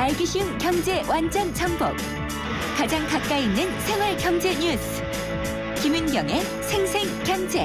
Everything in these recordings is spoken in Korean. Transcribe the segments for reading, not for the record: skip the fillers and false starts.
알기 쉬운 경제 완전 정복. 가장 가까이 있는 생활 경제 뉴스. 김은경의 생생경제.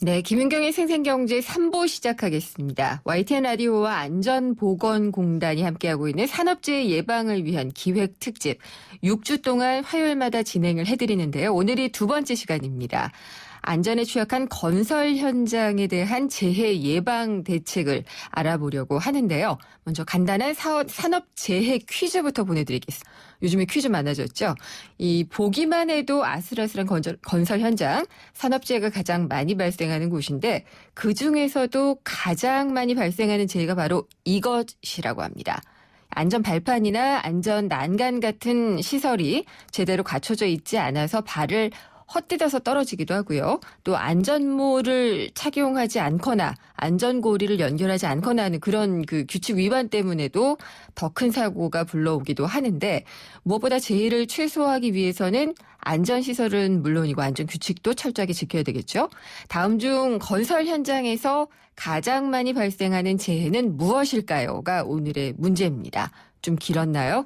네, 김은경의 생생경제 3부 시작하겠습니다. YTN 라디오와 안전보건공단이 함께하고 있는 산업재해 예방을 위한 기획특집 6주 동안 화요일마다 진행을 해드리는데요. 오늘이 두 번째 시간입니다. 안전에 취약한 건설 현장에 대한 재해 예방 대책을 알아보려고 하는데요. 먼저 간단한 산업재해 퀴즈부터 보내드리겠습니다. 요즘에 퀴즈 많아졌죠. 이 보기만 해도 아슬아슬한 건설 현장, 산업재해가 가장 많이 발생하는 곳인데 그중에서도 가장 많이 발생하는 재해가 바로 이것이라고 합니다. 안전 발판이나 안전 난간 같은 시설이 제대로 갖춰져 있지 않아서 발을 헛디뎌서 떨어지기도 하고요. 또 안전모를 착용하지 않거나 안전고리를 연결하지 않거나 하는 그런 규칙 위반 때문에도 더 큰 사고가 불러오기도 하는데 무엇보다 재해를 최소화하기 위해서는 안전시설은 물론이고 안전규칙도 철저하게 지켜야 되겠죠. 다음 중 건설 현장에서 가장 많이 발생하는 재해는 무엇일까요?가 오늘의 문제입니다. 좀 길었나요?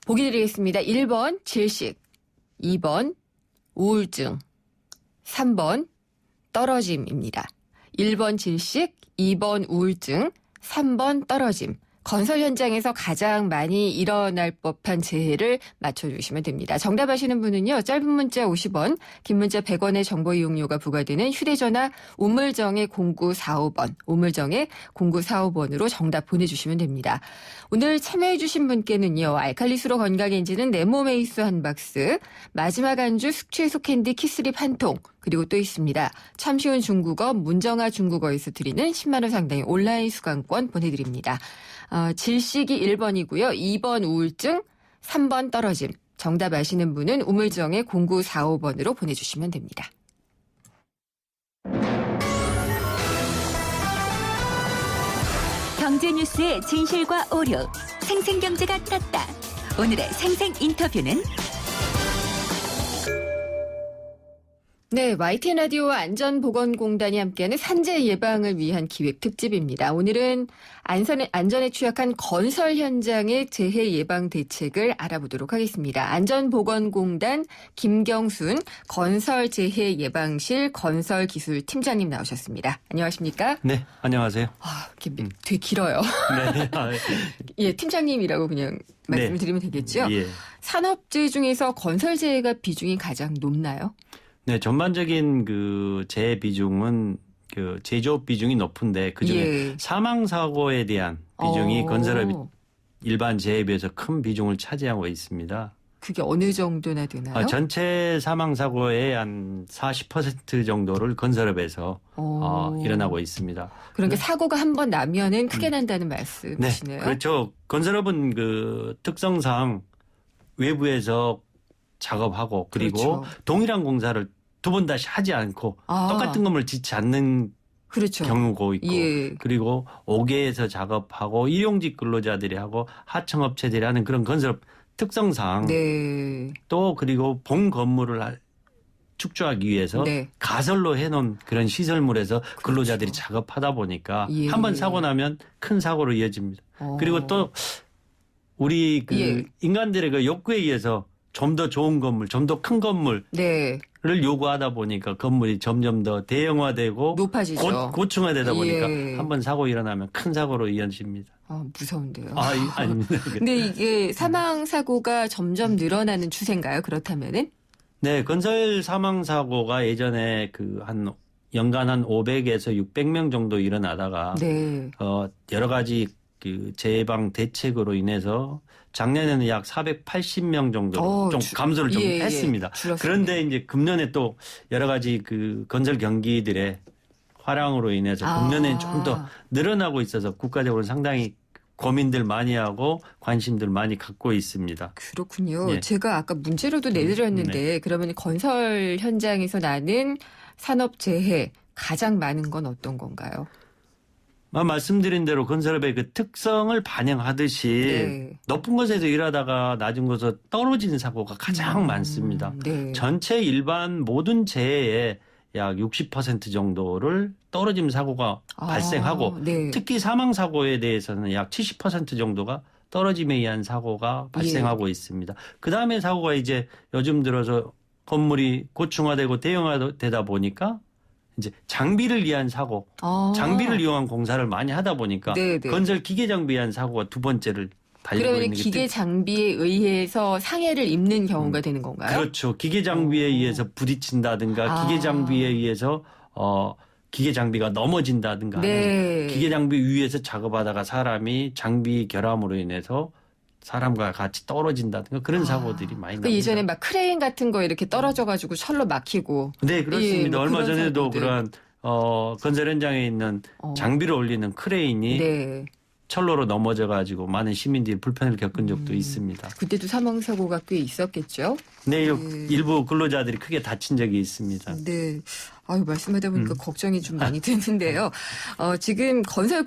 보기 드리겠습니다. 1번 질식, 2번 우울증, 3번 떨어짐입니다. 1번 질식, 2번 우울증, 3번 떨어짐. 건설 현장에서 가장 많이 일어날 법한 재해를 맞춰주시면 됩니다. 정답 아시는 분은요. 짧은 문자 50원, 긴 문자 100원의 정보 이용료가 부과되는 휴대전화 우물정의 0945번, 우물정의 0945번으로 정답 보내주시면 됩니다. 오늘 참여해주신 분께는요. 알칼리수로 건강해지는 네모메이스 한 박스, 마지막 안주 숙취해소 캔디 키스립 한 통, 그리고 또 있습니다. 참 쉬운 중국어 문정아 중국어에서 드리는 10만 원 상당의 온라인 수강권 보내드립니다. 질식이 1번이고요. 2번 우울증, 3번 떨어짐. 정답 아시는 분은 우물정의 0945번으로 보내주시면 됩니다. 경제 뉴스의 진실과 오류, 생생경제가 떴다. 오늘의 생생 인터뷰는 네, YTN 라디오와 안전보건공단이 함께하는 산재 예방을 위한 기획 특집입니다. 오늘은 안전에 취약한 건설 현장의 재해 예방 대책을 알아보도록 하겠습니다. 안전보건공단 김경순 건설재해예방실 건설기술팀장님 나오셨습니다. 안녕하십니까? 네, 안녕하세요. 되게 길어요. 네. 예, 팀장님이라고 그냥 말씀을 드리면 되겠죠? 예. 산업재해 중에서 건설재해가 비중이 가장 높나요? 네, 전반적인 재해 비중은 제조업 비중이 높은데 그중에 예. 사망 사고에 대한 비중이 건설업이 일반 재해에 비해서 큰 비중을 차지하고 있습니다. 그게 어느 정도나 되나요? 전체 사망 사고의 한 40% 정도를 건설업에서 일어나고 있습니다. 그러니까 사고가 한 번 나면은 크게 난다는 말씀이시네요. 네, 그렇죠. 건설업은 특성상 외부에서 작업하고 그리고 그렇죠. 동일한 공사를 두 번 다시 하지 않고 똑같은 건물 짓지 않는 그렇죠. 경우가 있고 예. 그리고 5개에서 작업하고 일용직 근로자들이 하고 하청업체들이 하는 그런 건설업 특성상 네. 또 그리고 본 건물을 축조하기 위해서 네. 가설로 해놓은 그런 시설물에서 근로자들이 작업하다 보니까 예. 한 번 사고 나면 큰 사고로 이어집니다. 그리고 또 우리 예. 인간들의 욕구에 의해서 좀 더 좋은 건물, 좀 더 큰 건물을 네. 요구하다 보니까 건물이 점점 더 대형화되고 높아지죠. 고층화되다 보니까 예. 한번 사고 일어나면 큰 사고로 이어집니다. 무서운데요. 아닙니다. 근데 이게 사망 사고가 점점 늘어나는 추세인가요? 그렇다면은? 네, 건설 사망 사고가 예전에 연간 한 500에서 600명 정도 일어나다가 네. 여러 가지 재해방 대책으로 인해서 작년에는 약 480명 정도로 좀 감소를 좀 했습니다. 그런데 이제 금년에 또 여러 가지 건설 경기들의 화랑으로 인해서 금년에는 좀 더 늘어나고 있어서 국가적으로 상당히 고민들 많이 하고 관심들 많이 갖고 있습니다. 그렇군요. 예. 제가 아까 문제로도 내드렸는데 그러면 건설 현장에서 나는 산업재해 가장 많은 건 어떤 건가요? 말씀드린 대로 건설업의 특성을 반영하듯이 높은 곳에서 일하다가 낮은 곳에서 떨어지는 사고가 가장 많습니다. 네. 전체 일반 모든 재해의 약 60% 정도를 떨어짐 사고가 발생하고 네. 특히 사망 사고에 대해서는 약 70% 정도가 떨어짐에 의한 사고가 발생하고 있습니다. 그 다음에 사고가 이제 요즘 들어서 건물이 고층화되고 대형화되다 보니까 이제 장비를 위한 사고, 장비를 이용한 공사를 많이 하다 보니까 건설 기계 장비에 의한 사고가 두 번째를 달리고 있는 게 그러면 기계 장비에 의해서 상해를 입는 경우가 되는 건가요? 그렇죠. 기계 장비에 의해서 부딪힌다든가 기계 장비에 의해서 기계 장비가 넘어진다든가 기계 장비 위에서 작업하다가 사람이 장비 결함으로 인해서 사람과 같이 떨어진다든가 그런 사고들이 많이 납니다. 예전에 막 크레인 같은 거 이렇게 떨어져가지고 철로 막히고. 네, 그렇습니다. 뭐 얼마 전에도 그런 건설 현장에 있는 장비를 올리는 크레인이 철로로 넘어져가지고 많은 시민들이 불편을 겪은 적도 있습니다. 그때도 사망 사고가 꽤 있었겠죠? 네, 일부 근로자들이 크게 다친 적이 있습니다. 네. 아유, 말씀하다 보니까 걱정이 좀 많이 되는데요. 지금 건설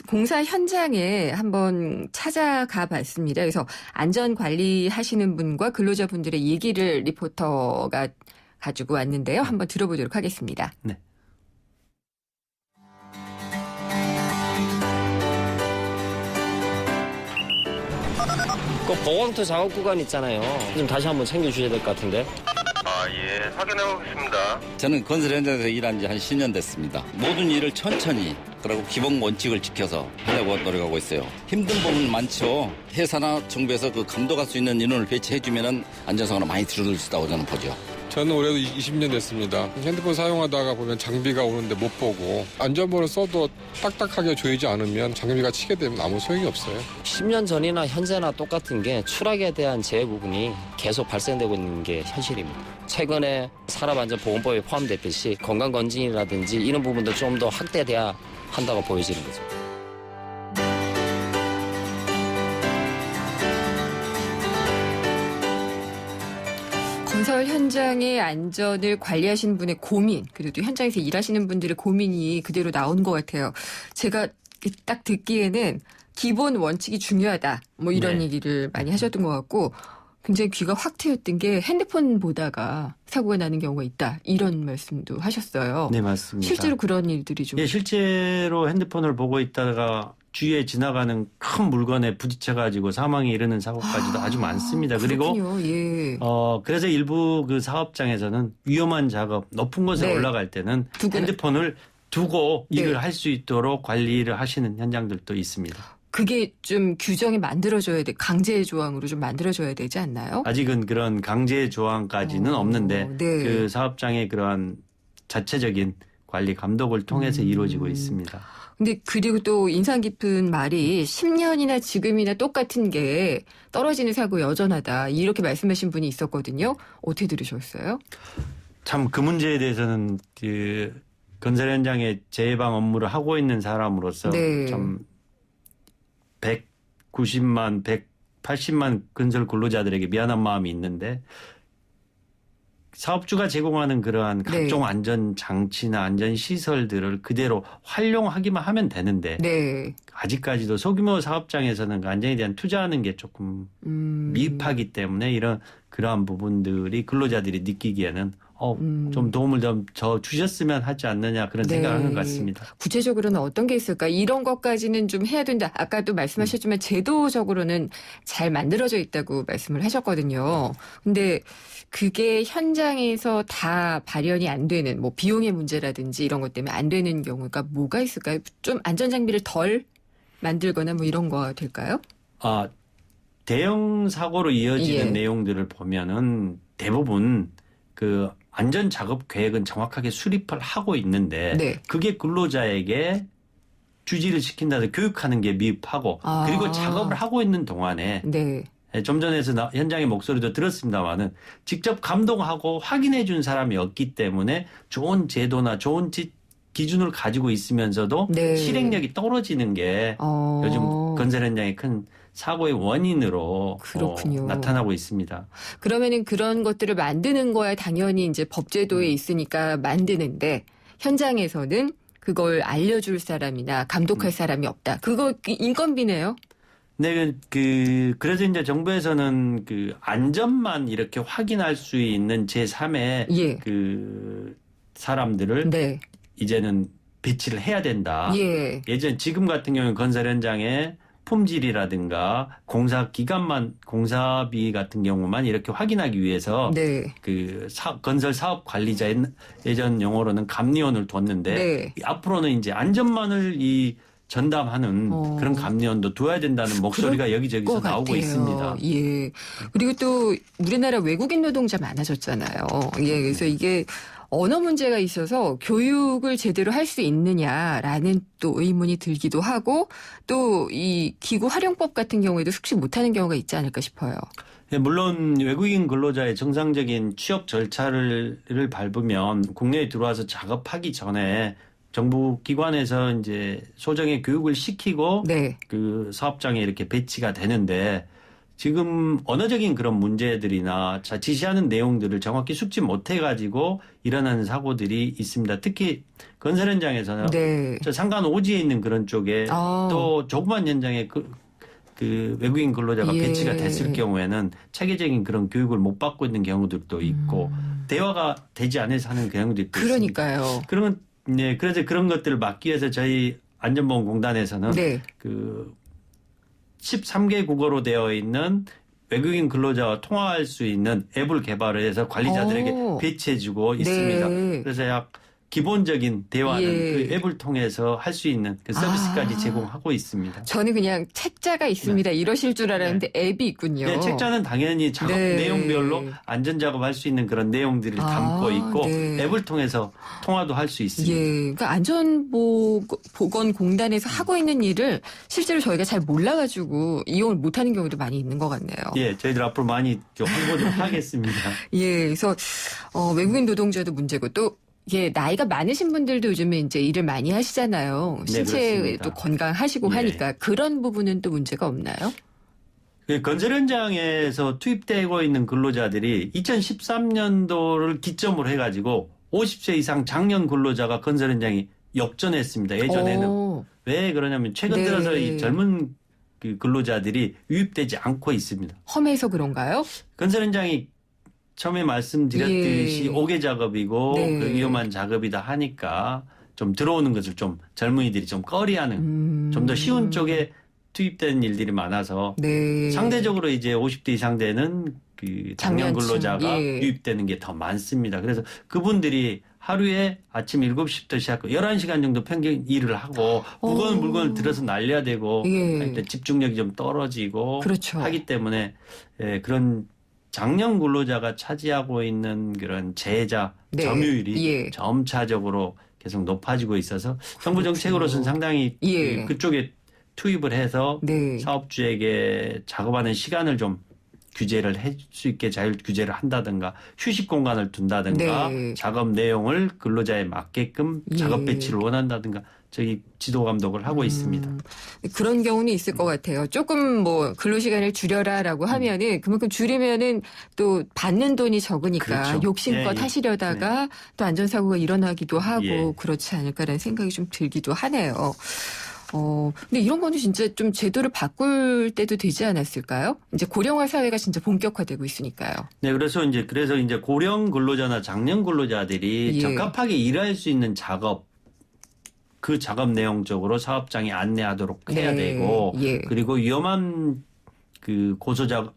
공사 현장에 한번 찾아가 봤습니다. 그래서 안전 관리하시는 분과 근로자분들의 얘기를 리포터가 가지고 왔는데요. 한번 들어보도록 하겠습니다. 네. 그 보강토 작업 구간 있잖아요. 좀 다시 한번 챙겨주셔야 될 것 같은데. 예, 확인해보겠습니다. 저는 건설 현장에서 일한 지 한 10년 됐습니다. 모든 일을 천천히 그리고 기본 원칙을 지켜서 하려고 노력하고 있어요. 힘든 부분 많죠. 회사나 정부에서 그 감독할 수 있는 인원을 배치해주면 안전사고가 많이 줄어들 수 있다고 저는 보죠. 저는 올해도 20년 됐습니다. 핸드폰 사용하다가 보면 장비가 오는데 못 보고 안전모를 써도 딱딱하게 조이지 않으면 장비가 치게 되면 아무 소용이 없어요. 10년 전이나 현재나 똑같은 게 추락에 대한 재해 부분이 계속 발생되고 있는 게 현실입니다. 최근에 산업안전보건법에 포함됐듯이 건강검진이라든지 이런 부분도 좀 더 확대돼야 한다고 보여지는 거죠. 건설 현장의 안전을 관리하시는 분의 고민, 그리고 또 현장에서 일하시는 분들의 고민이 그대로 나온 것 같아요. 제가 딱 듣기에는 기본 원칙이 중요하다. 뭐 이런 얘기를 많이 하셨던 것 같고 굉장히 귀가 확 트였던 게 핸드폰 보다가 사고가 나는 경우가 있다. 이런 말씀도 하셨어요. 네, 맞습니다. 실제로 그런 일들이 좀. 예, 실제로 핸드폰을 보고 있다가 주위에 지나가는 큰 물건에 부딪혀가지고 사망에 이르는 사고까지도 아주 많습니다. 그렇군요. 그리고 그래서 일부 그 사업장에서는 위험한 작업, 높은 곳에 올라갈 때는 핸드폰을 두고 일을 할 수 있도록 관리를 하시는 현장들도 있습니다. 그게 좀 규정이 만들어져야 돼. 강제 조항으로 좀 만들어져야 되지 않나요? 아직은 그런 강제 조항까지는 없는데 그 사업장의 그러한 자체적인 관리 감독을 통해서 이루어지고 있습니다. 근데 그리고 또 인상 깊은 말이 10년이나 지금이나 똑같은 게 떨어지는 사고 여전하다. 이렇게 말씀하신 분이 있었거든요. 어떻게 들으셨어요? 참 그 문제에 대해서는 그 건설 현장에 재해방 업무를 하고 있는 사람으로서 참 190만, 180만 건설 근로자들에게 미안한 마음이 있는데 사업주가 제공하는 그러한 각종 안전 장치나 안전 시설들을 그대로 활용하기만 하면 되는데 아직까지도 소규모 사업장에서는 그 안전에 대한 투자하는 게 조금 미흡하기 때문에 그러한 부분들이 근로자들이 느끼기에는 좀 도움을 더 주셨으면 하지 않느냐 그런 생각을 하는 것 같습니다. 구체적으로는 어떤 게 있을까? 이런 것까지는 좀 해야 된다. 아까도 말씀하셨지만 제도적으로는 잘 만들어져 있다고 말씀을 하셨거든요. 근데 그게 현장에서 다 발현이 안 되는 뭐 비용의 문제라든지 이런 것 때문에 안 되는 경우가 뭐가 있을까요? 좀 안전장비를 덜 만들거나 뭐 이런 거 될까요? 대형 사고로 이어지는 내용들을 보면은 대부분 그 안전 작업 계획은 정확하게 수립을 하고 있는데 그게 근로자에게 주지를 시킨다든지 교육하는 게 미흡하고 그리고 작업을 하고 있는 동안에 좀 전에서 현장의 목소리도 들었습니다마는 직접 감독하고 확인해 준 사람이 없기 때문에 좋은 제도나 좋은 기준을 가지고 있으면서도 실행력이 떨어지는 게 요즘 건설 현장의 큰 사고의 원인으로 나타나고 있습니다. 그러면은 그런 것들을 만드는 거야 당연히 이제 법제도에 있으니까 만드는데 현장에서는 그걸 알려줄 사람이나 감독할 사람이 없다. 그거 인건비네요. 네, 그래서 이제 정부에서는 그 안전만 이렇게 확인할 수 있는 제3의 그 사람들을 네. 이제는 배치를 해야 된다. 예. 예전 지금 같은 경우는 건설 현장에 품질이라든가 공사비 같은 경우만 이렇게 확인하기 위해서 네. 그 건설 사업 관리자 예전 용어로는 감리원을 뒀는데 네. 앞으로는 이제 안전만을 전담하는 그런 감리원도 둬야 된다는 목소리가 여기저기서 나오고 같아요. 있습니다. 예. 그리고 또 우리나라 외국인 노동자 많아졌잖아요. 예. 그래서 이게 언어 문제가 있어서 교육을 제대로 할 수 있느냐라는 또 의문이 들기도 하고 또 이 기구 활용법 같은 경우에도 숙지 못하는 경우가 있지 않을까 싶어요. 네, 물론 외국인 근로자의 정상적인 취업 절차를 밟으면 국내에 들어와서 작업하기 전에 정부 기관에서 이제 소정의 교육을 시키고 네. 그 사업장에 이렇게 배치가 되는데 지금 언어적인 그런 문제들이나 지시하는 내용들을 정확히 숙지 못해가지고 일어나는 사고들이 있습니다. 특히 건설 현장에서는 네. 저 상간 오지에 있는 그런 쪽에 또 조그만 현장에 그 외국인 근로자가 예. 배치가 됐을 경우에는 체계적인 그런 교육을 못 받고 있는 경우들도 있고 대화가 되지 않아서 하는 경우도 있고 그러니까요. 그러면 네, 그래서 그런 것들을 막기 위해서 저희 안전보건공단에서는 네. 그 13개 국어로 되어 있는 외국인 근로자와 통화할 수 있는 앱을 개발을 해서 관리자들에게 배치해주고 있습니다. 네. 그래서 약 기본적인 대화는 예. 그 앱을 통해서 할 수 있는 그 서비스까지 제공하고 있습니다. 저는 그냥 책자가 있습니다. 이러실 줄 알았는데 앱이 있군요. 네, 책자는 당연히 작업 네. 내용별로 안전작업할 수 있는 그런 내용들을 담고 있고 네. 앱을 통해서 통화도 할 수 있습니다. 예, 그러니까 안전보건공단에서 하고 있는 일을 실제로 저희가 잘 몰라가지고 이용을 못하는 경우도 많이 있는 것 같네요. 예, 저희들 앞으로 많이 좀 홍보 좀 하겠습니다. 예, 그래서 외국인 노동자도 문제고 또 예, 나이가 많으신 분들도 요즘에 이제 일을 많이 하시잖아요. 네, 신체도 그렇습니다. 건강하시고 예. 하니까 그런 부분은 또 문제가 없나요? 그 건설 현장에서 투입되고 있는 근로자들이 2013년도를 기점으로 해가지고 50세 이상 장년 근로자가 건설 현장이 역전했습니다. 예전에는. 왜 그러냐면 최근 네. 들어서 이 젊은 그 근로자들이 유입되지 않고 있습니다. 험해서 그런가요? 건설 현장이 처음에 말씀드렸듯이 예. 오개 작업이고 네. 그 위험한 작업이다 하니까 좀 들어오는 것을 좀 젊은이들이 좀 꺼리하는 좀 더 쉬운 쪽에 투입된 일들이 많아서 네. 상대적으로 이제 50대 이상 되는 그 장년 장년층, 근로자가 예. 유입되는 게 더 많습니다. 그래서 그분들이 하루에 아침 7시부터 시작하고 11시간 정도 평균 일을 하고 무거운 물건을 들어서 날려야 되고 예. 할 때 집중력이 좀 떨어지고 그렇죠. 하기 때문에 그런 장년 근로자가 차지하고 있는 그런 재자 네. 점유율이 예. 점차적으로 계속 높아지고 있어서 정부 정책으로서는 상당히 예. 그쪽에 투입을 해서 네. 사업주에게 작업하는 시간을 좀 규제를 할 수 있게 자율 규제를 한다든가 휴식 공간을 둔다든가 네. 작업 내용을 근로자에 맞게끔 예. 작업 배치를 원한다든가 저희 지도 감독을 하고 있습니다. 그런 경우는 있을 것 같아요. 조금 뭐 근로시간을 줄여라라고 하면은 그만큼 줄이면은 또 받는 돈이 적으니까 그렇죠. 욕심껏 예, 예. 하시려다가 또 안전사고가 일어나기도 하고 예. 그렇지 않을까라는 생각이 좀 들기도 하네요. 근데 이런 거는 진짜 좀 제도를 바꿀 때도 되지 않았을까요? 이제 고령화 사회가 진짜 본격화되고 있으니까요. 네, 그래서 이제 고령 근로자나 장년 근로자들이 예. 적합하게 일할 수 있는 작업 그 작업 내용적으로 사업장에 안내하도록 해야 네. 되고 예. 그리고 위험한 그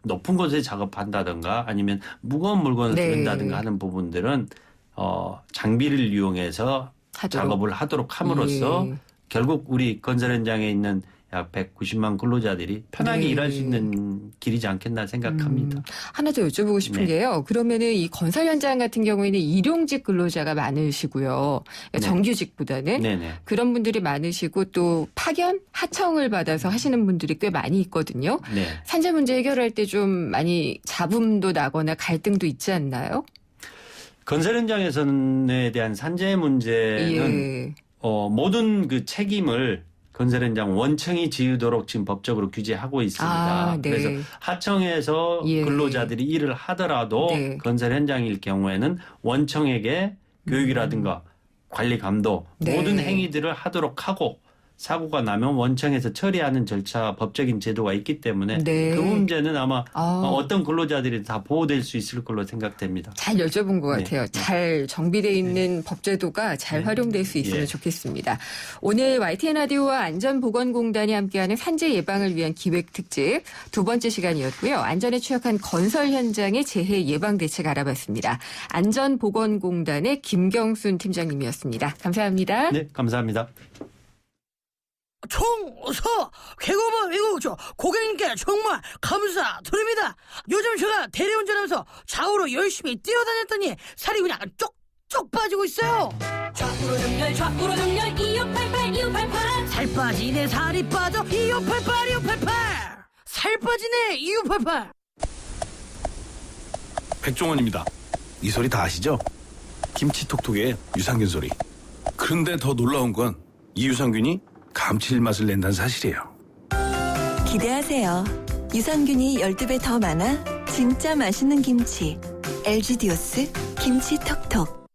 높은 곳에 작업한다든가 아니면 무거운 물건을 네. 든다든가 하는 부분들은 장비를 이용해서 작업을 하도록 함으로써 예. 결국 우리 건설 현장에 있는 약 190만 근로자들이 편하게 네. 일할 수 있는 길이지 않겠나 생각합니다. 하나 더 여쭤보고 싶은 네. 게요. 그러면은 이 건설 현장 같은 경우에는 일용직 근로자가 많으시고요. 네. 정규직보다는 네네. 그런 분들이 많으시고 또 파견, 하청을 받아서 하시는 분들이 꽤 많이 있거든요. 네. 산재 문제 해결할 때 좀 많이 잡음도 나거나 갈등도 있지 않나요? 건설 현장에 대한 산재 문제는 예. 모든 그 책임을 건설 현장 원청이 지우도록 지금 법적으로 규제하고 있습니다. 네. 그래서 하청에서 예. 근로자들이 일을 하더라도 네. 건설 현장일 경우에는 원청에게 교육이라든가 관리 감독 네. 모든 행위들을 하도록 하고 사고가 나면 원청에서 처리하는 절차, 법적인 제도가 있기 때문에 네. 그 문제는 아마 어떤 근로자들이 다 보호될 수 있을 걸로 생각됩니다. 잘 여쭤본 것 네. 같아요. 잘 정비되어 있는 법제도가 잘 활용될 수 있으면 좋겠습니다. 오늘 YTN 라디오와 안전보건공단이 함께하는 산재 예방을 위한 기획특집 두 번째 시간이었고요. 안전에 취약한 건설 현장의 재해 예방 대책 알아봤습니다. 안전보건공단의 김경순 팀장님이었습니다. 감사합니다. 네, 감사합니다. 총서 개고번 외국조 고객님께 정말 감사드립니다. 요즘 제가 대리운전하면서 좌우로 열심히 뛰어다녔더니 살이 그냥 쪽쪽 빠지고 있어요. 좌우로 등열 2588 살 빠지네 살이 빠져 2588 살 빠지네 2588. 백종원입니다. 이 소리 다 아시죠? 김치톡톡의 유산균 소리. 그런데 더 놀라운 건 이 유산균이 감칠맛을 낸다는 사실이에요. 기대하세요. 유산균이 12배 더 많아 진짜 맛있는 김치. LG 디오스 김치톡톡.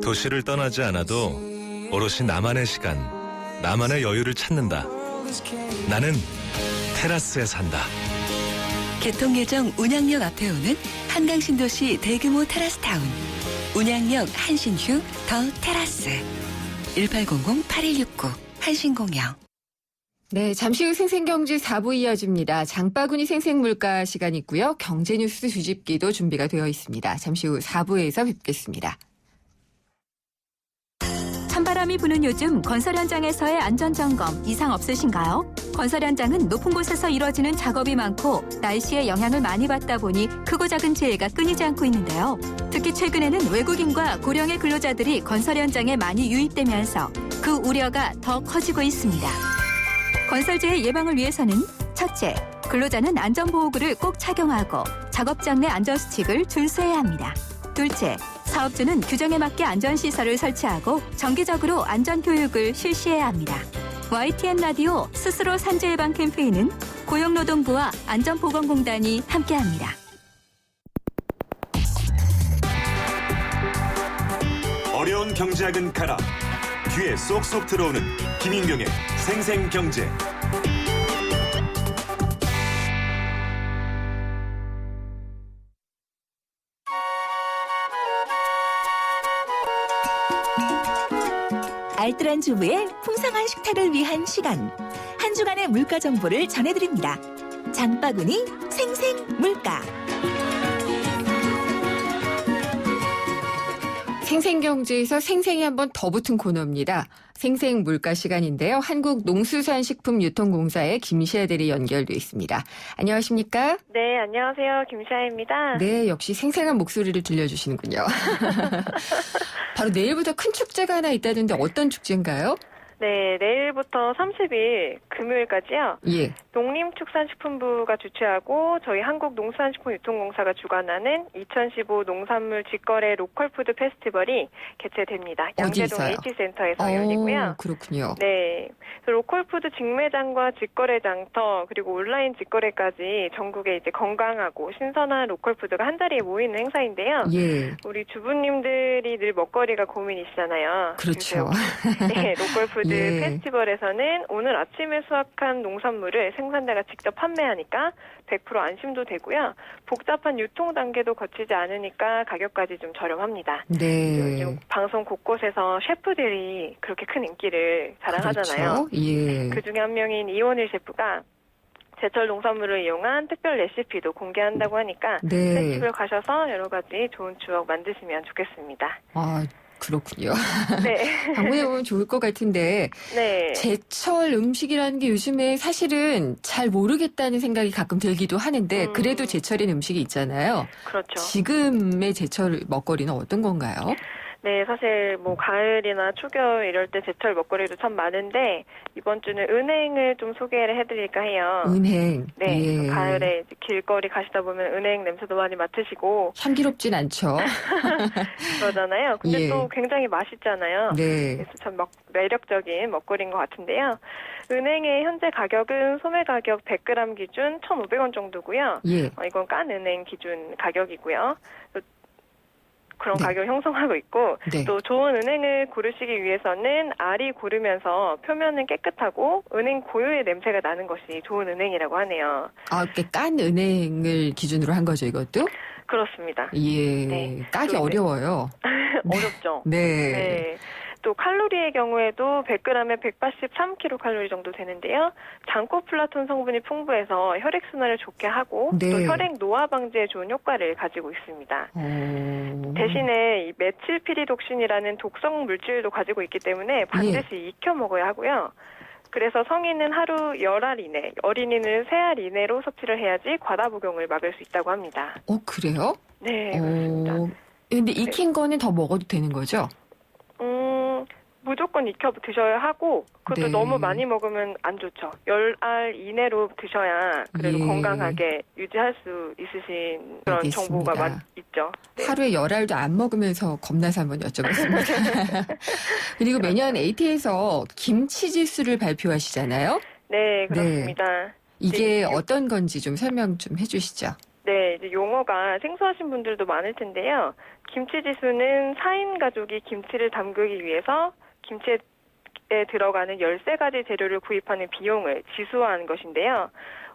도시를 떠나지 않아도 오롯이 나만의 시간, 나만의 여유를 찾는다. 나는 테라스에 산다. 개통 예정 운양역 앞에 오는 한강신도시 대규모 테라스타운. 운양역 한신휴 더 테라스. 1800-8169 한신공영. 네, 잠시 후 생생경제 4부 이어집니다. 장바구니 생생물가 시간 있고요. 경제뉴스 뒤집기도 준비가 되어 있습니다. 잠시 후 4부에서 뵙겠습니다. 찬바람이 부는 요즘 건설 현장에서의 안전점검 이상 없으신가요? 건설 현장은 높은 곳에서 이뤄지는 작업이 많고 날씨의 영향을 많이 받다 보니 크고 작은 재해가 끊이지 않고 있는데요. 특히 최근에는 외국인과 고령의 근로자들이 건설 현장에 많이 유입되면서 그 우려가 더 커지고 있습니다. 건설재해 예방을 위해서는 첫째, 근로자는 안전보호구를 꼭 착용하고 작업장 내 안전수칙을 준수해야 합니다. 둘째, 사업주는 규정에 맞게 안전시설을 설치하고 정기적으로 안전교육을 실시해야 합니다. YTN 라디오 스스로 산재 예방 캠페인은 고용노동부와 안전보건공단이 함께합니다. 어려운 경제학은 가라. 귀에 쏙쏙 들어오는 김인경의 생생경제. 알뜰한 주부의 풍성한 식탁을 위한 시간. 한 주간의 물가 정보를 전해드립니다. 장바구니 생생물가. 생생경제에서 생생이 한번 더 붙은 코너입니다. 생생물가 시간인데요. 한국농수산식품유통공사의 김시아 대리 연결돼 있습니다. 안녕하십니까? 네, 안녕하세요. 김시아입니다. 네, 역시 생생한 목소리를 들려주시는군요. 바로 내일부터 큰 축제가 하나 있다는데 어떤 축제인가요? 네, 내일부터 30일 금요일까지요. 예. 농림축산식품부가 주최하고 저희 한국농수산식품유통공사가 주관하는 2015 농산물 직거래 로컬푸드 페스티벌이 개최됩니다. 양재동 H센터에서 열리고요. 그렇군요. 네, 로컬푸드 직매장과 직거래장터 그리고 온라인 직거래까지 전국에 이제 건강하고 신선한 로컬푸드가 한 자리에 모이는 행사인데요. 예. 우리 주부님들이 늘 먹거리가 고민이시잖아요. 그렇죠. 네, 로컬푸드 예. 페스티벌에서는 오늘 아침에 수확한 농산물을 생산자가 직접 판매하니까 100% 안심도 되고요. 복잡한 유통 단계도 거치지 않으니까 가격까지 좀 저렴합니다. 네. 요즘 방송 곳곳에서 셰프들이 그렇게 큰 인기를 자랑하잖아요. 그렇죠. 예. 그중에 한 명인 이원일 셰프가 제철 농산물을 이용한 특별 레시피도 공개한다고 하니까 네. 페스티벌 가셔서 여러 가지 좋은 추억 만드시면 좋겠습니다. 아, 그렇군요. 네. 방문해보면 좋을 것 같은데 네. 제철 음식이라는 게 요즘에 사실은 잘 모르겠다는 생각이 가끔 들기도 하는데 그래도 제철인 음식이 있잖아요. 그렇죠. 지금의 제철 먹거리는 어떤 건가요? 네, 사실 뭐 가을이나 초겨울 이럴 때 제철 먹거리도 참 많은데 이번 주는 은행을 좀 소개를 해드릴까 해요. 은행. 네, 예. 가을에 이제 길거리 가시다 보면 은행 냄새도 많이 맡으시고 향기롭진 않죠. 그러잖아요. 근데 예. 또 굉장히 맛있잖아요. 네. 그래서 참 매력적인 먹거리인 것 같은데요. 은행의 현재 가격은 소매 가격 100g 기준 1,500원 정도고요. 예. 이건 깐 은행 기준 가격이고요. 그런 네. 가격을 형성하고 있고 네. 또 좋은 은행을 고르시기 위해서는 알이 고르면서 표면은 깨끗하고 은행 고유의 냄새가 나는 것이 좋은 은행이라고 하네요. 아, 이렇게 깐 은행을 기준으로 한 거죠, 이것도? 그렇습니다. 예. 네. 까기 또 이제- 어려워요. 어렵죠. 네. 네. 또 칼로리의 경우에도 100g에 183kcal 정도 되는데요. 장코플라톤 성분이 풍부해서 혈액순환을 좋게 하고 네. 또 혈액 노화 방지에 좋은 효과를 가지고 있습니다. 어... 대신에 이 메틸피리독신이라는 독성 물질도 가지고 있기 때문에 반드시 익혀 먹어야 하고요. 그래서 성인은 하루 10알 이내, 어린이는 3알 이내로 섭취를 해야지 과다 복용을 막을 수 있다고 합니다. 그래요? 네, 그렇습니다. 근데 익힌 거는 더 먹어도 되는 거죠? 무조건 익혀 드셔야 하고 그것도 네. 너무 많이 먹으면 안 좋죠. 10알 이내로 드셔야 그래도 예. 건강하게 유지할 수 있으신 그런 알겠습니다. 정보가 있죠. 네. 하루에 10알도 안 먹으면서 겁나서 한번 여쭤봤습니다. 그리고 매년 AT에서 김치 지수를 발표하시잖아요? 네, 그렇습니다. 이게 네. 어떤 건지 좀 설명 좀 해주시죠. 네, 이제 용어가 생소하신 분들도 많을 텐데요. 김치 지수는 4인 가족이 김치를 담그기 위해서 김치에 들어가는 13가지 재료를 구입하는 비용을 지수화한 것인데요.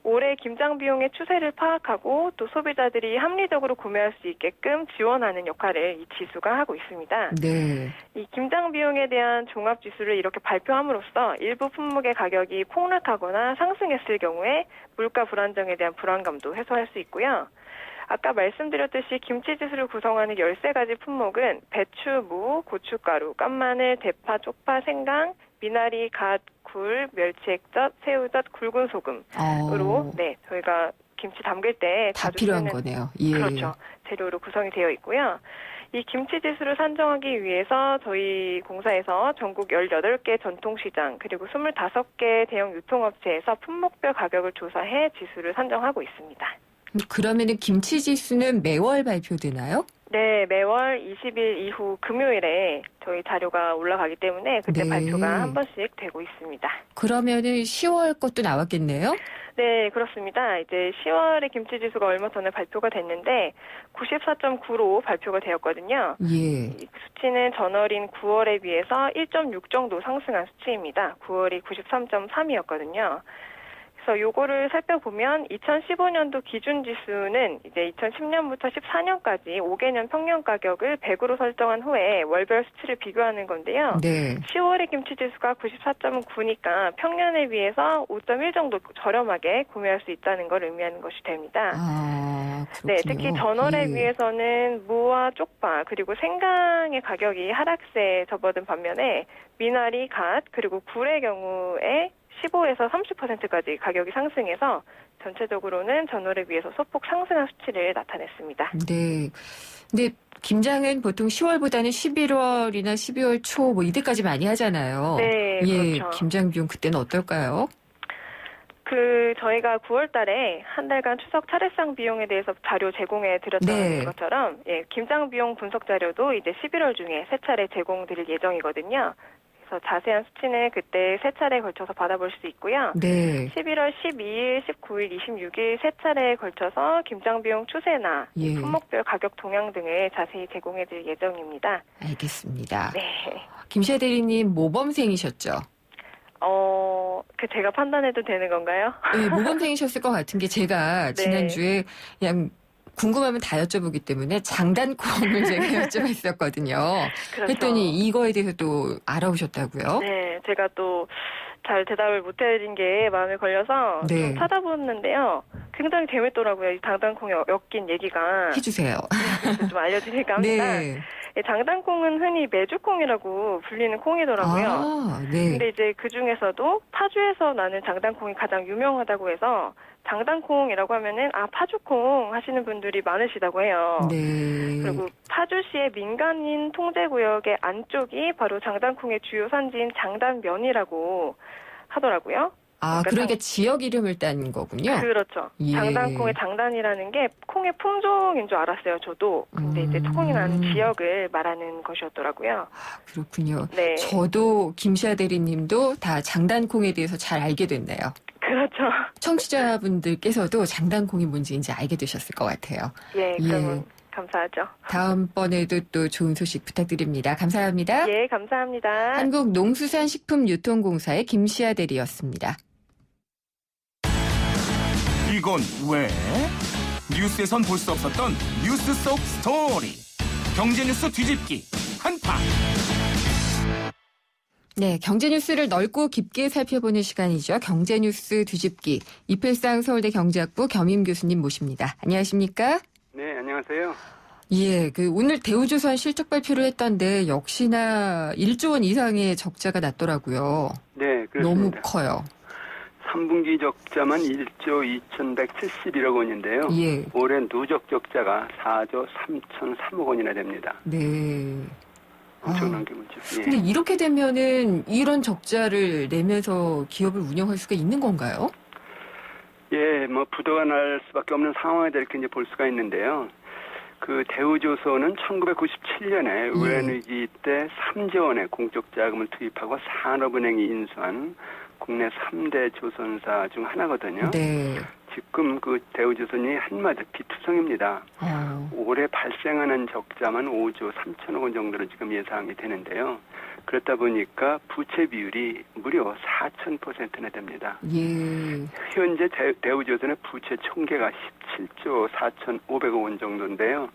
올해 김장 비용의 추세를 파악하고 또 소비자들이 합리적으로 구매할 수 있게끔 지원하는 역할을 이 지수가 하고 있습니다. 네. 이 김장 비용에 대한 종합 지수를 이렇게 발표함으로써 일부 품목의 가격이 폭락하거나 상승했을 경우에 물가 불안정에 대한 불안감도 해소할 수 있고요. 아까 말씀드렸듯이 김치 지수를 구성하는 13가지 품목은 배추, 무, 고춧가루, 깐마늘, 대파, 쪽파, 생강, 미나리, 갓, 굴, 멸치액젓, 새우젓, 굵은 소금으로 네, 저희가 김치 담글 때 다 자주 필요한 쓰는 거네요. 예. 그렇죠. 재료로 구성이 되어 있고요. 이 김치 지수를 산정하기 위해서 저희 공사에서 전국 18개 전통시장 그리고 25개 대형 유통업체에서 품목별 가격을 조사해 지수를 산정하고 있습니다. 그러면은 김치 지수는 매월 발표되나요? 네, 매월 20일 이후 금요일에 저희 자료가 올라가기 때문에 그때 네. 발표가 한 번씩 되고 있습니다. 그러면은 10월 것도 나왔겠네요? 네, 그렇습니다. 이제 10월에 김치 지수가 얼마 전에 발표가 됐는데 94.9로 발표가 되었거든요. 예. 이 수치는 전월인 9월에 비해서 1.6 정도 상승한 수치입니다. 9월이 93.3이었거든요. 그래서 요거를 살펴보면 2015년도 기준 지수는 이제 2010년부터 14년까지 5개년 평년 가격을 100으로 설정한 후에 월별 수치를 비교하는 건데요. 네. 10월의 김치 지수가 94.9니까 평년에 비해서 5.1 정도 저렴하게 구매할 수 있다는 걸 의미하는 것이 됩니다. 아, 그렇군요. 네, 특히 전월에 예. 비해서는 무와 쪽파 그리고 생강의 가격이 하락세에 접어든 반면에 미나리, 갓 그리고 굴의 경우에 15에서 30%까지 가격이 상승해서 전체적으로는 전월에 비해서 소폭 상승한 수치를 나타냈습니다. 네. 근데 김장은 보통 10월보다는 11월이나 12월 초 뭐 이때까지 많이 하잖아요. 네, 예, 그렇죠. 김장 비용 그때는 어떨까요? 저희가 9월 달에 한 달간 추석 차례상 비용에 대해서 자료 제공해 드렸던 네. 것처럼 예, 김장 비용 분석 자료도 이제 11월 중에 3차례 제공드릴 예정이거든요. 그래서 자세한 수치는 그때 3차례에 걸쳐서 받아볼 수 있고요. 네. 11월 12일, 19일, 26일 3차례에 걸쳐서 김장 비용 추세나 예. 품목별 가격 동향 등을 자세히 제공해 드릴 예정입니다. 알겠습니다. 네. 김시아 대리님 모범생이셨죠? 제가 판단해도 되는 건가요? 네, 모범생이셨을 것 같은 게 제가 네. 지난주에 그냥 궁금하면 다 여쭤보기 때문에 장단콩을 제가 여쭤봤었거든요. 그렇죠. 했더니 이거에 대해서 또 알아오셨다고요? 네, 제가 또 잘 대답을 못 해드린 게 마음에 걸려서 네. 좀 찾아보는데요. 굉장히 재밌더라고요. 이 장단콩에 엮인 얘기가. 해주세요. 그래서 좀 알려드릴까 합니다. 네. 예, 장단콩은 흔히 메주콩이라고 불리는 콩이더라고요. 아, 네. 근데 이제 그 중에서도 파주에서 나는 장단콩이 가장 유명하다고 해서 장단콩이라고 하면은 파주콩 하시는 분들이 많으시다고 해요. 네. 그리고 파주시의 민간인 통제구역의 안쪽이 바로 장단콩의 주요 산지인 장단면이라고 하더라고요. 그러니까 지역 이름을 딴 거군요. 그렇죠. 예. 장단콩의 장단이라는 게 콩의 품종인 줄 알았어요, 저도. 근데 이제 콩이 나는 지역을 말하는 것이었더라고요. 그렇군요. 네. 저도 김시아 대리님도 다 장단콩에 대해서 잘 알게 됐네요. 그렇죠. 청취자분들께서도 장단콩이 뭔지 이제 알게 되셨을 것 같아요. 예, 그러면 감사하죠. 다음번에도 또 좋은 소식 부탁드립니다. 감사합니다. 예, 감사합니다. 한국농수산식품유통공사의 김시아 대리였습니다. 이건 왜? 뉴스에선 볼 수 없었던 뉴스 속 스토리. 경제뉴스 뒤집기 한파. 네, 경제뉴스를 넓고 깊게 살펴보는 시간이죠. 경제뉴스 뒤집기. 이필상 서울대 경제학부 겸임 교수님 모십니다. 안녕하십니까? 네, 안녕하세요. 예, 오늘 대우조선 실적 발표를 했던데 역시나 1조 원 이상의 적자가 났더라고요. 네, 그렇습니다. 너무 커요. 3분기 적자만 1조 2,171억 원인데요. 예. 올해 누적 적자가 4조 3,003억 원이나 됩니다. 네. 엄청난 규모죠. 예. 근데 이렇게 되면은 이런 적자를 내면서 기업을 운영할 수가 있는 건가요? 예, 부도가 날 수밖에 없는 상황에 이렇게 이제 볼 수가 있는데요. 그 대우조선은 1997년에 외환위기 때 3조 원의 공적 자금을 투입하고 산업은행이 인수한 국내 3대 조선사 중 하나거든요. 네. 지금 그 대우조선이 한마디 비투성입니다. 올해 발생하는 적자만 5조 3천억 원 정도로 지금 예상이 되는데요. 그렇다 보니까 부채 비율이 무려 4,000%나 됩니다. 예. 현재 대우조선의 부채 총계가 17조 4,500억 원 정도인데요.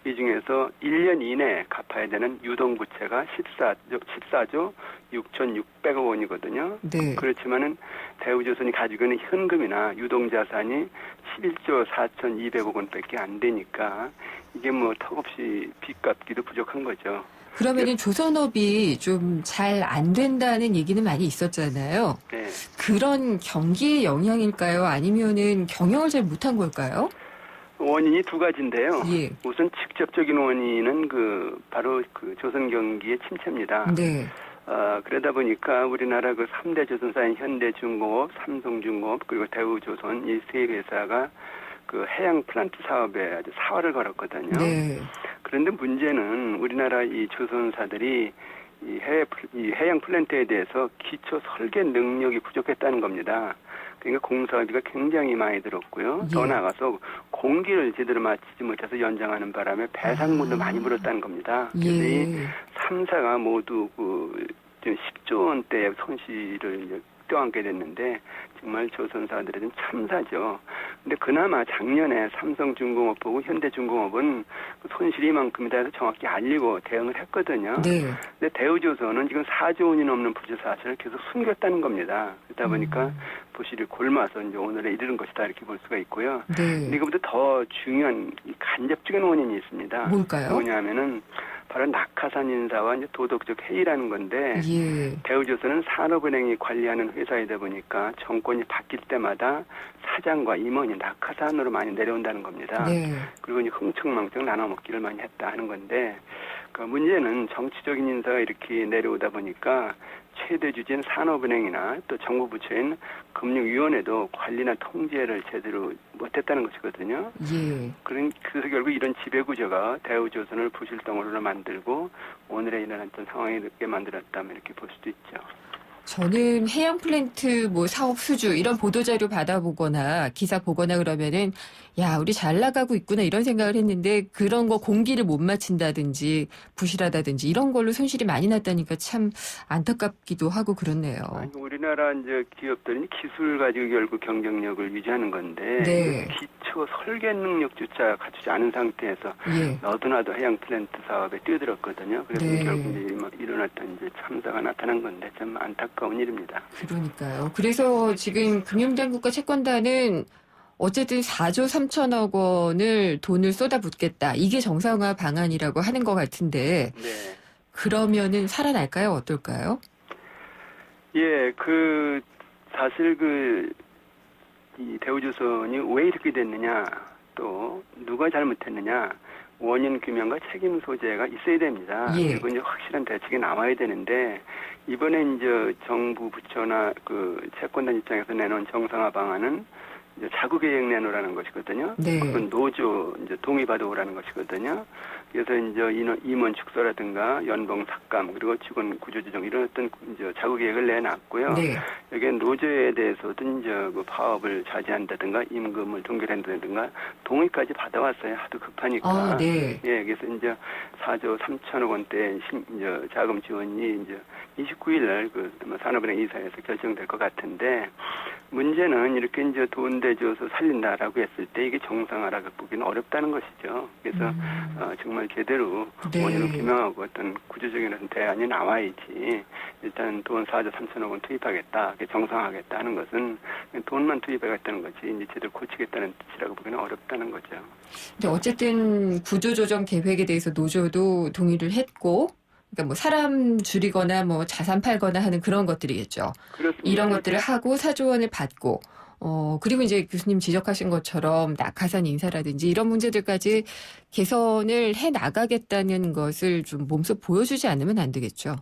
이 중에서 1년 이내에 갚아야 되는 유동부채가 14조 6,600억 원이거든요. 네. 그렇지만은 대우조선이 가지고 있는 현금이나 유동자산이 11조 4,200억 원밖에 안 되니까 이게 턱없이 빚 갚기도 부족한 거죠. 그러면은 조선업이 좀 잘 안 된다는 얘기는 많이 있었잖아요. 네. 그런 경기의 영향일까요? 아니면은 경영을 잘 못한 걸까요? 원인이 두 가지인데요. 예. 우선 직접적인 원인은 바로 조선 경기의 침체입니다. 네. 그러다 보니까 우리나라 3대 조선사인 현대중공업, 삼성중공업, 그리고 대우조선 이 세 회사가 해양 플란트 사업에 아주 사활을 걸었거든요. 네. 그런데 문제는 우리나라 이 조선사들이 이 해양 플란트에 대해서 기초 설계 능력이 부족했다는 겁니다. 그러니까 공사비가 굉장히 많이 들었고요. 더 나아가서 공기를 제대로 마치지 못해서 연장하는 바람에 배상금도 많이 물었다는 겁니다. 그래서 이 3사가 모두 10조 원대의 손실을 껴안게 됐는데 정말 조선사들은 참사죠. 근데 그나마 작년에 삼성중공업하고 현대중공업은 손실이 이만큼이다 해서 정확히 알리고 대응을 했거든요. 네. 근데 대우조선은 지금 4조 원이 넘는 부채 사실을 계속 숨겼다는 겁니다. 그러다 보니까 부실이 골마서 이제 오늘에 이르는 것이다 이렇게 볼 수가 있고요. 네. 근데 이것보다 더 중요한 간접적인 원인이 있습니다. 뭘까요? 뭐냐면은 바로 낙하산 인사와 이제 도덕적 해이라는 건데 예. 대우조선은 산업은행이 관리하는 회사이다 보니까 정권이 바뀔 때마다 사장과 임원이 낙하산으로 많이 내려온다는 겁니다. 네. 그리고 이제 흥청망청 나눠먹기를 많이 했다 하는 건데 문제는 정치적인 인사가 이렇게 내려오다 보니까 최대 주주인 산업은행이나 또 정부 부처인 금융위원회도 관리나 통제를 제대로 못했다는 것이거든요. 예. 그래서 결국 이런 지배구조가 대우조선을 부실덩어리로 만들고 오늘에 일어났던 상황이 이렇게 만들었다면 이렇게 볼 수도 있죠. 저는 해양 플랜트 사업 수주 이런 보도자료 받아보거나 기사 보거나 그러면은 야, 우리 잘 나가고 있구나 이런 생각을 했는데 그런 거 공기를 못 맞춘다든지 부실하다든지 이런 걸로 손실이 많이 났다니까 참 안타깝기도 하고 그렇네요. 우리나라 이제 기업들은 기술 가지고 결국 경쟁력을 유지하는 건데 네. 기초 설계 능력조차 갖추지 않은 상태에서 예. 너도나도 해양 플랜트 사업에 뛰어들었거든요. 그래서 네. 결국 이제 일어났던 이제 참사가 나타난 건데 참 안타까운 일입니다. 그러니까요. 그래서 지금 금융당국과 채권단은 어쨌든 4조 3천억 원을 돈을 쏟아붓겠다. 이게 정상화 방안이라고 하는 것 같은데 네. 그러면은 살아날까요? 어떨까요? 예, 사실 이 대우조선이 왜 이렇게 됐느냐, 또 누가 잘못했느냐, 원인 규명과 책임 소재가 있어야 됩니다. 예. 그리고 이제 확실한 대책이 나와야 되는데 이번에 이제 정부 부처나 채권단 입장에서 내놓은 정상화 방안은 이제 자구계획 내놓으라는 것이거든요. 네. 그건 노조 이제 동의 받아오라는 것이거든요. 그래서 이제 임원 축소라든가 연봉 삭감 그리고 직원 구조조정 이런 어떤 이제 자구계획을 내놨고요. 네. 여기에 노조에 대해서도 이제 그 파업을 자제한다든가 임금을 동결한다든가 동의까지 받아왔어요. 하도 급하니까. 네. 예, 그래서 이제 4조 3천억 원대 이제 자금 지원이 이제 29일 날 그 산업은행 이사회에서 결정될 것 같은데 문제는 이렇게 이제 돈 대줘서 살린다라고 했을 때 이게 정상화라고 보기는 어렵다는 것이죠. 그래서 정말 제대로 네. 원인을 규명하고 어떤 구조적인 어떤 대안이 나와야지 일단 돈 4조 3천억 원 투입하겠다, 정상화하겠다 하는 것은 돈만 투입하겠다는 거지 이제 제대로 고치겠다는 뜻이라고 보기는 어렵다는 거죠. 근데 어쨌든 구조조정 계획에 대해서 노조도 동의를 했고, 그러니까 뭐 사람 줄이거나 뭐 자산 팔거나 하는 그런 것들이겠죠. 그렇습니다. 이런 것들을 하고 4조 원을 받고, 그리고 이제 교수님 지적하신 것처럼 낙하산 인사라든지 이런 문제들까지 개선을 해 나가겠다는 것을 좀 몸소 보여주지 않으면 안 되겠죠.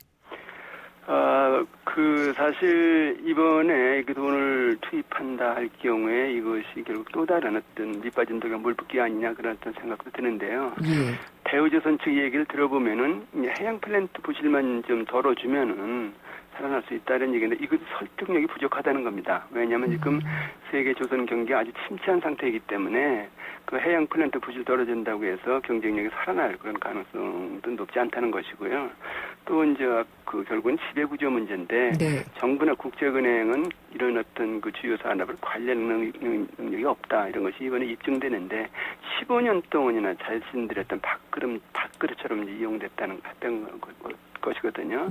사실 이번에 그 돈을 투입한다 할 경우에 이것이 결국 또 다른 어떤 밑빠진 독에 물 붓기 아니냐 그런 어떤 생각도 드는데요. 예. 대우조선 측 얘기를 들어보면은 해양 플랜트 부실만 좀 덜어주면은 살아날 수 있다는 얘기인데 이것도 설득력이 부족하다는 겁니다. 왜냐하면 지금 세계 조선 경기가 아주 침체한 상태이기 때문에 그 해양 플랜트 부실 덜어진다고 해서 경쟁력이 살아날 그런 가능성도 높지 않다는 것이고요. 또 이제 그 결국은 지배구조 문제인데 네. 정부나 국제은행은 이런 어떤 그 주요 산업을 관리하는 능력이 없다 이런 것이 이번에 입증되는데 15년 동안이나 자신들의 어떤 밥그릇처럼 이용됐다는 것이거든요.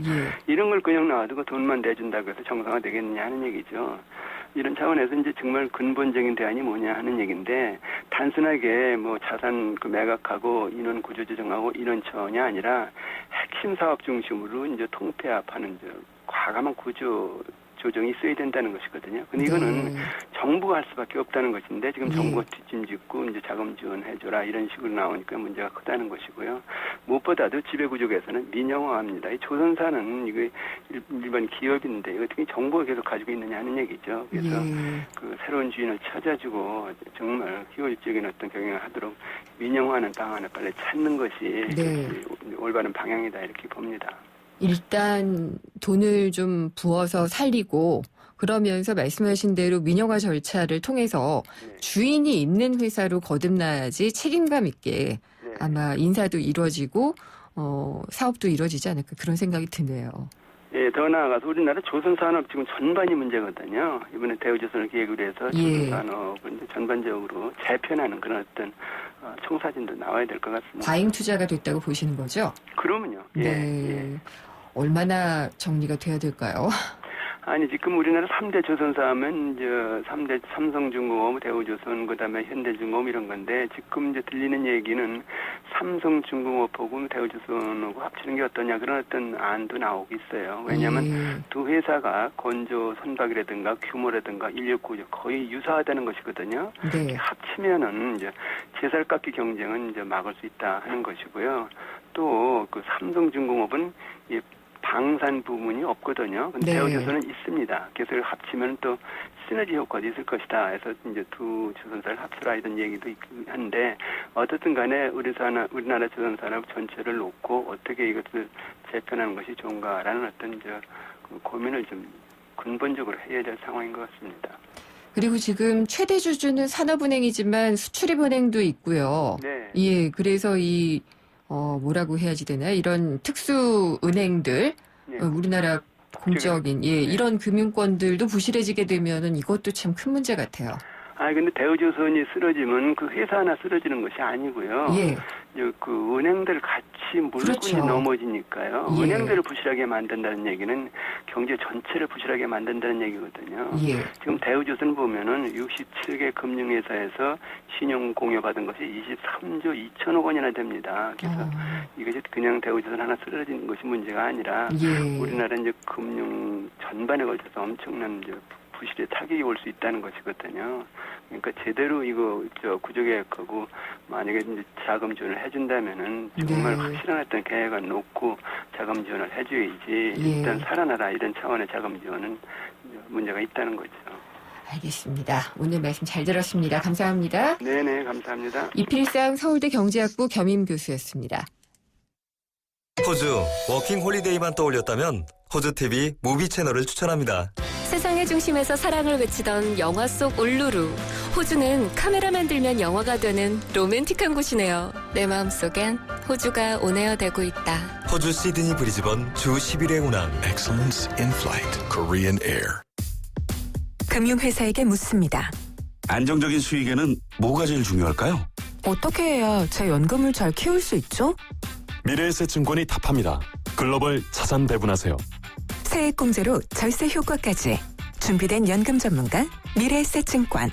이런 걸 그냥 놔두고 돈만 내준다고 해서 정상화 되겠느냐 하는 얘기죠. 이런 차원에서 이제 정말 근본적인 대안이 뭐냐 하는 얘기인데 단순하게 뭐 자산 그 매각하고 인원 구조 조정하고 이런 차원이 아니라 핵심 사업 중심으로 이제 통폐합하는 과감한 구조 조정이 있어야 된다는 것이거든요. 근데 이거는 정부가 할 수밖에 없다는 것인데 지금 정부가 뒷짐짓고 이제 자금 지원해줘라 이런 식으로 나오니까 문제가 크다는 것이고요. 무엇보다도 지배구조에서는 민영화합니다. 이 조선사는 이거 일반 기업인데 이거 어떻게 정부가 계속 가지고 있느냐 하는 얘기죠. 그래서 그 새로운 주인을 찾아주고 정말 효율적인 어떤 경영을 하도록 민영화하는 방안을 빨리 찾는 것이 올바른 방향이다 이렇게 봅니다. 일단 돈을 좀 부어서 살리고 그러면서 말씀하신 대로 민영화 절차를 통해서 주인이 있는 회사로 거듭나야지 책임감 있게 아마 인사도 이루어지고 사업도 이루어지지 않을까 그런 생각이 드네요. 예, 더 나아가서 우리나라 조선산업 지금 전반이 문제거든요. 이번에 대우조선을 기획으로 해서 조선산업을 전반적으로 재편하는 그런 어떤 청사진도 나와야 될 것 같습니다. 과잉 투자가 됐다고 보시는 거죠? 그러면요. 네. 얼마나 정리가 돼야 될까요? 아니 지금 우리나라 3대 조선사 하면 이제 3대 삼성중공업, 대우조선, 그다음에 현대중공업 이런 건데 지금 이제 들리는 얘기는 삼성중공업하고 대우조선하고 합치는 게 어떠냐 그런 어떤 안도 나오고 있어요. 왜냐하면 두 회사가 건조 선박이라든가 규모라든가 인력 구조 거의 유사하다는 것이거든요. 합치면은 이제 제살깎기 경쟁은 이제 막을 수 있다 하는 것이고요. 또 그 삼성중공업은 방산 부문이 없거든요. 근데 대우조선은 있습니다. 그래서 합치면 또 시너지 효과도 있을 것이다. 해서 이제 두 조선사를 합쳐라 이런 얘기도 한데 어떻든 간에 우리나라 조선산업 전체를 놓고 어떻게 이것을 재편하는 것이 좋은가라는 어떤 고민을 좀 근본적으로 해야 될 상황인 것 같습니다. 그리고 지금 최대 주주는 산업은행이지만 수출입은행도 있고요. 예, 그래서 뭐라고 해야지 되나 이런 특수은행들 우리나라 공적인 이런 금융권들도 부실해지게 되면은 이것도 참 큰 문제 같아요. 근데 대우조선이 쓰러지면 그 회사 하나 쓰러지는 것이 아니고요. 그 은행들 같이 물건이 넘어지니까요. 은행들을 부실하게 만든다는 얘기는 경제 전체를 부실하게 만든다는 얘기거든요. 지금 대우조선 보면은 67개 금융회사에서 신용 공여받은 것이 23조 2천억 원이나 됩니다. 그래서 이것이 그냥 대우조선 하나 쓰러지는 것이 문제가 아니라 우리나라 이제 금융 전반에 걸쳐서 엄청난 부실에 타격이 올 수 있다는 것이거든요. 그러니까 제대로 이거 구조계획하고 만약에 이제 자금 지원을 해준다면은 정말 확실한 어떤 계획을 놓고 자금 지원을 해줘야지 일단 살아나라 이런 차원의 자금 지원은 문제가 있다는 거죠. 알겠습니다. 오늘 말씀 잘 들었습니다. 감사합니다. 네네, 감사합니다. 이필상 서울대 경제학부 겸임 교수였습니다. 호주 워킹 홀리데이만 떠올렸다면 호주TV 무비 채널을 추천합니다. 세상의 중심에서 사랑을 외치던 영화 속 울루루. 호주는 카메라만 들면 영화가 되는 로맨틱한 곳이네요. 내 마음속엔 호주가 온에어되고 있다. 호주 시드니 브리즈번 주 10일의 운항. Excellence in Flight, Korean Air. 금융회사에게 묻습니다. 안정적인 수익에는 뭐가 제일 중요할까요? 어떻게 해야 제 연금을 잘 키울 수 있죠? 미래에셋증권이 답합니다. 글로벌 자산 배분하세요. 세액공제로 절세 효과까지 준비된 연금 전문가 미래에셋증권.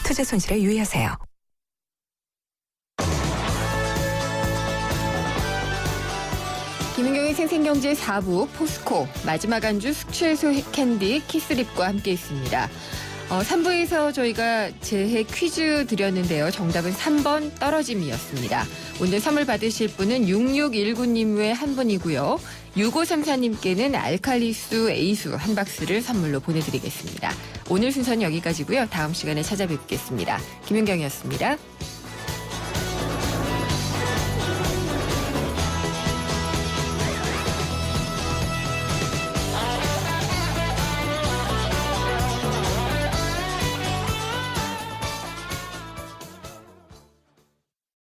투자 손실에 유의하세요. 김은경의 생생경제 4부 포스코 마지막 안주 숙취해소 캔디 키스립과 함께 있습니다. 3부에서 저희가 재해 퀴즈 드렸는데요. 정답은 3번 떨어짐이었습니다. 오늘 선물 받으실 분은 6619님 외 한 분이고요. 6534님께는 알칼리수 A수 한 박스를 선물로 보내드리겠습니다. 오늘 순서는 여기까지고요. 다음 시간에 찾아뵙겠습니다. 김은경이었습니다.